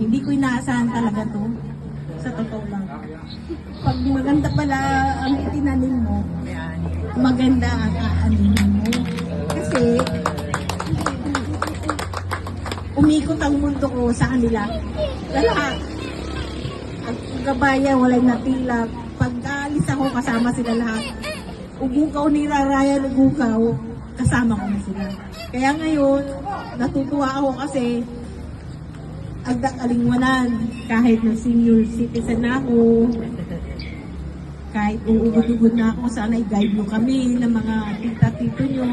Hindi ko inaasahan talaga to. Sa totoo lang. Pag maganda pala ang itinanim mo, maganda ang aanin mo. Kasi, umikot ang mundo ko sa kanila. Lahat. Ang gabayan, walang natila. Pag alis ako, kasama sila lahat. Ugukaw ni Raraya, ugukaw, kasama ko na sila. Kaya ngayon, natutuwa ako kasi agdak-alingwanan. Kahit na senior citizen na ako, kahit uugod-ugod na ako, sana i-guide nyo kami ng mga tita-tito nyo.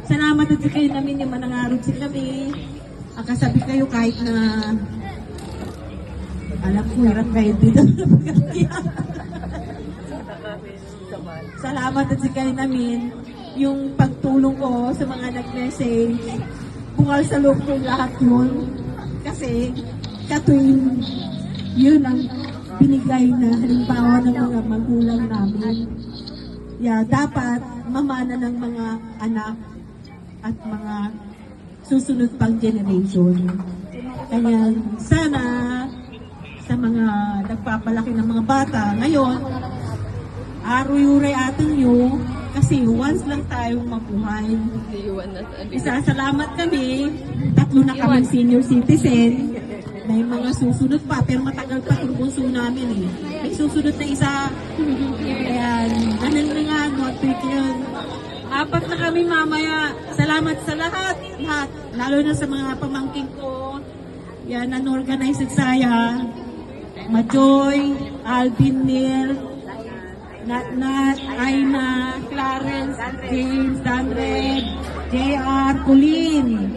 Salamat at kayo namin yung manangarod sila kami. Akasabi kayo kahit na alam ko, hirap kayo dito. Salamat at kayo namin. Yung pagtulong ko sa mga nag-message, bungal sa loob ko lahat yun. Kasi katuwing yun ang binigay na halimbawa ng mga magulang namin. Dapat mamana ng mga anak at mga susunod pang generation. Kaya sana sa mga nagpapalaki ng mga bata ngayon, aroy-uray atin nyo kasi once lang tayong mabuhay. Isasalamat kami, 3 na kami senior citizen. May mga susunod pa, pero matagal pa itong bunso namin eh. May susunod na isa. Ayan, ganun na nga, not quick yun. 4 na kami mamaya. Salamat sa lahat. Lalo na sa mga pamangking ko. Yan, unorganized saya. Majoy, Alvin Neil, Nat, Aina, Clarence, James, Danred, JR, Colleen,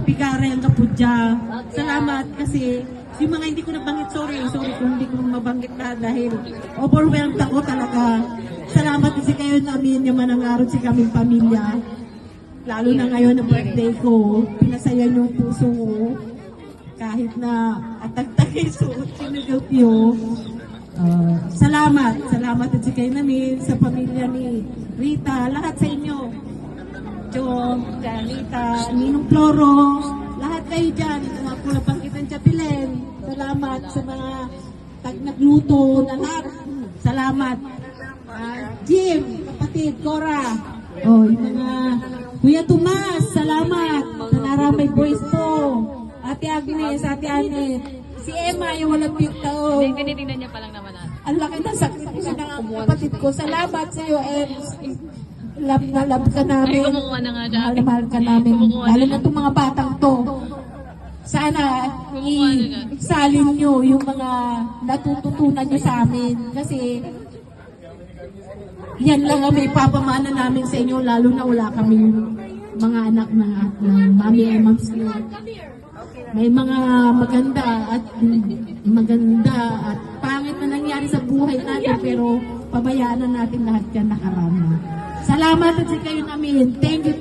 Picaren, Kapudja. Salamat kasi yung mga hindi ko nabanggit, sorry kung hindi ko mabanggit na dahil overwhelmed ako talaga. Salamat kasi kayo namin yung manangarot si kaming pamilya. Lalo na ngayon ang birthday ko, pinasaya yung puso ko. Kahit na atag-tagay suot, sinugilpyo. Salamat at kayo namin sa pamilya ni Rita, lahat sa inyo. Chong, Rita, Ninong Floro, lahat kayo dyan, mga pulapangkitan Chapilen. Salamat sa mga nagluto na lahat. Salamat. Jim, kapatid, Cora. Yung mga Kuya Tomas, salamat. Sa Naramay Boys po. Ate Agnes, Ate Anet. Si Emma, yung walang pintao. Tinitingnan niya pa lang naman natin. Ang laki ng sakripisyo ng kapatid ko. Salamat sa iyo, Ems. Love na love ka namin. Ay, kumukuha na nga siya. Mahal na mahal ka namin. Lalo na itong mga batang to. Sana i-salin nyo yung mga natututunan nyo sa amin. Kasi yan lang ang may papamana namin sa inyo. Lalo na wala kami mga anak ng mami and moms nyo. May mga maganda at pangit na nangyari sa buhay natin pero pabayaan na natin lahat yan nakarama. Salamat at sa kayo namin. Thank you.